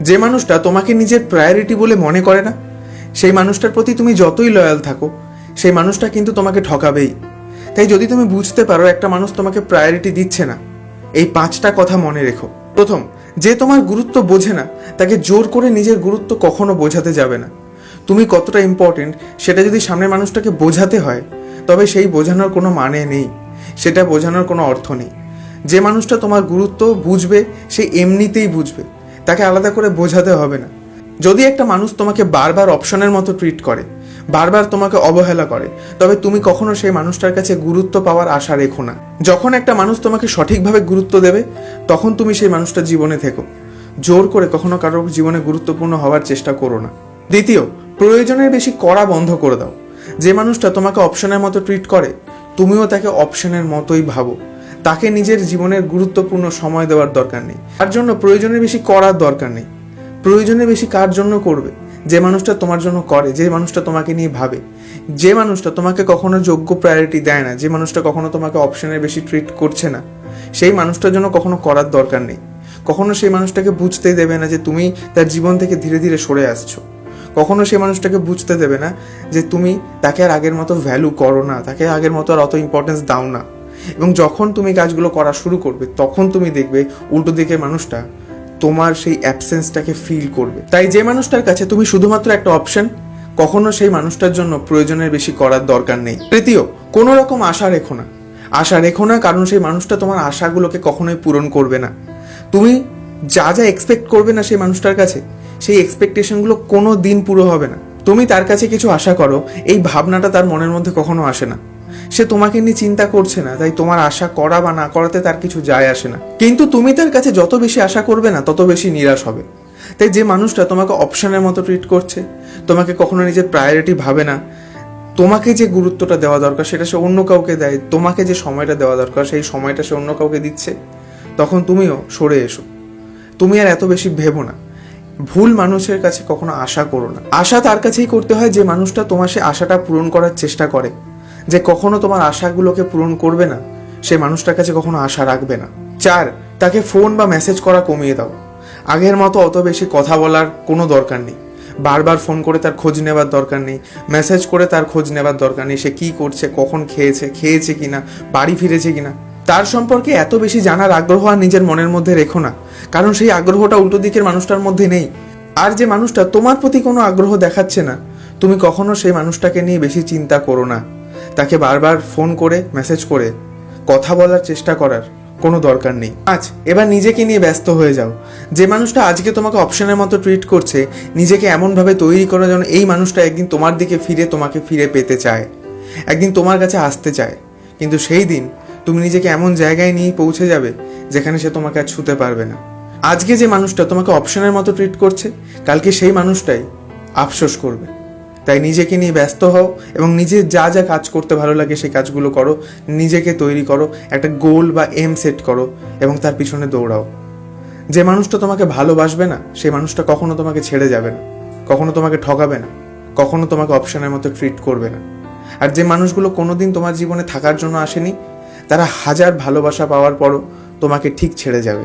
যে মানুষটা তোমাকে নিজের প্রায়োরিটি বলে মনে করে না, সেই মানুষটার প্রতি তুমি যতই লয়াল থাকো, সেই মানুষটা কিন্তু তোমাকে ঠকাবেই। তাই যদি তুমি বুঝতে পারো একটা মানুষ তোমাকে প্রায়োরিটি দিচ্ছে না, এই 5টা কথা মনে রেখো। প্রথম, যে তোমার গুরুত্ব বোঝে না তাকে জোর করে নিজের গুরুত্ব কখনো বোঝাতে যাবে না। তুমি কতটা ইম্পর্টেন্ট সেটা যদি সামনের মানুষটাকে বোঝাতে হয়, তবে সেই বোঝানোর কোনো মানে নেই, সেটা বোঝানোর কোনো অর্থ নেই। যে মানুষটা তোমার গুরুত্ব বুঝবে সে এমনিতেই বুঝবে, তাকে আলাদা করে বোঝাতে হবে না। যদি একটা মানুষ তোমাকে বারবার অপশনের মতো ট্রিট করে, বারবার তোমাকে অবহেলা করে, তবে তুমি কখনো সেই মানুষটার কাছে গুরুত্ব পাওয়ার আশা রেখো না। যখন একটা মানুষ তোমাকে সঠিকভাবে গুরুত্ব দেবে, তখন তুমি সেই মানুষটার জীবনে থেকো। জোর করে কখনো কারোর জীবনে গুরুত্বপূর্ণ হওয়ার চেষ্টা করো না। দ্বিতীয়, প্রয়োজনের বেশি করা বন্ধ করে দাও। যে মানুষটা তোমাকে অপশনের মতো ট্রিট করে, তুমিও তাকে অপশনের মতোই ভাবো। তাকে নিজের জীবনের গুরুত্বপূর্ণ সময় দেওয়ার দরকার নেই, তার জন্য প্রয়োজনের বেশি করার দরকার নেই। প্রয়োজনের বেশি কার জন্য করবে? যে মানুষটা তোমার জন্য করে, যে মানুষটা তোমাকে নিয়ে ভাবে, যে মানুষটা তোমাকে কখনো যোগ্য প্রায়োরিটি দেয় না, যে মানুষটা কখনো তোমাকে অপশনের বেশি ট্রিট করছে না, সেই মানুষটার জন্য কখনো করার দরকার নেই। কখনো সেই মানুষটাকে বুঝতেই দেবে না যে তুমি তার জীবন থেকে ধীরে ধীরে সরে আসছো। কখনো সেই মানুষটাকে বুঝতে দেবে না যে তুমি তাকে আর আগের মতো ভ্যালু করো না, তাকে আগের মতো আর অত ইম্পর্টেন্স দাও না। এবং যখন তুমি কাজগুলো করা শুরু করবে, তখন তুমি দেখবে উল্টো দিকে মানুষটা তোমার সেই অ্যাবসেন্সটাকে ফিল করবে। তাই যে মানুষটার কাছে তুমি শুধুমাত্র একটা অপশন, কখনো সেই মানুষটার জন্য প্রয়োজনের বেশি করার দরকার নেই। তৃতীয়, কোনো রকম আশা রেখো না। আশা রেখো না, কারণ সেই মানুষটা তোমার আশাগুলোকে কখনোই পূরণ করবে না। তুমি যা যা এক্সপেক্ট করবে না সেই মানুষটার কাছে, সেই এক্সপেকটেশনগুলো কোনো দিন পুরো হবে না। তুমি তার কাছে কিছু আশা করো, এই ভাবনাটা তার মনের মধ্যে কখনো আসে না। সে তোমাকে নিয়ে চিন্তা করছে না, তাই তোমার আশা করা বা না করাতে তার কিছু যায় আসে না। কিন্তু তুমি তার কাছে যত বেশি আশা করবে না, তত বেশি নিরাশ হবে। তাই যে মানুষটা তোমাকে অপশনের মতো ট্রিট করছে, তোমাকে কখনো নিজের প্রায়োরিটি ভাবে না, তোমাকে যে গুরুত্বটা দেওয়া দরকার সেটা সে অন্য কাউকে দেয়, তোমাকে যে সময়টা দেওয়া দরকার সেই সময়টা সে অন্য কাউকে দিচ্ছে, তখন তুমিও সরে এসো। তুমি আর এত বেশি ভেবো না। ভুল মানুষের কাছে কখনো আশা করো না। আশা তার কাছেই করতে হয় যে মানুষটা তোমার সে আশাটা পূরণ করার চেষ্টা করে। যে কখনো তোমার আশাগুলোকে পূরণ করবে না, সে মানুষটার কাছে কখনো আশা রাখবে না। 4, তাকে ফোন বা মেসেজ করা কমিয়ে দাও। আগের মতো অত বেশি কথা বলার কোনো দরকার নেই। বারবার ফোন করে তার খোঁজ নেবার দরকার নেই, মেসেজ করে তার খোঁজ নেবার দরকার নেই। সে কি করছে, কখন খেয়েছে কিনা, বাড়ি ফিরেছে কিনা, তার সম্পর্কে এত বেশি জানার আগ্রহ আর নিজের মনের মধ্যে রেখো না, কারণ সেই আগ্রহটা উল্টো দিকের মানুষটার মধ্যে নেই। আর যে মানুষটা তোমার প্রতি কোনো আগ্রহ দেখাচ্ছে না, তুমি কখনো সেই মানুষটাকে নিয়ে বেশি চিন্তা করো না। তাকে বারবার ফোন করে মেসেজ করে কথা বলার চেষ্টা করার কোনো দরকার নেই। এবার নিজেকে নিয়ে ব্যস্ত হয়ে যাও। যে মানুষটা আজকে তোমাকে অপশনের মতো ট্রিট করছে, নিজেকে এমনভাবে তৈরি করো যেন এই মানুষটা একদিন তোমার দিকে ফিরে তোমাকে ফিরে পেতে চায়, একদিন তোমার কাছে আসতে চায়। কিন্তু সেই দিন তুমি নিজেকে এমন জায়গায় নিয়ে পৌঁছে যাবে যেখানে সে তোমাকে আর ছুঁতে পারবে না। আজকে যে মানুষটা তোমাকে অপশনের মতো ট্রিট করছে, কালকে সেই মানুষটাই আফসোস করবে। তাই নিজেকে নিয়ে ব্যস্ত হও এবং নিজের যা যা কাজ করতে ভালো লাগে সেই কাজগুলো করো, নিজেকে তৈরি করো, একটা গোল বা এম সেট করো এবং তার পিছনে দৌড়াও। যে মানুষটা তোমাকে ভালোবাসবে না, সেই মানুষটা কখনো তোমাকে ছেড়ে যাবে না, কখনো তোমাকে ঠকাবে না, কখনো তোমাকে অপশনের মতো ট্রিট করবে না। আর যে মানুষগুলো কোনোদিন তোমার জীবনে থাকার জন্য আসেনি, তারা হাজার ভালোবাসা পাওয়ার পরও তোমাকে ঠিক ছেড়ে যাবে।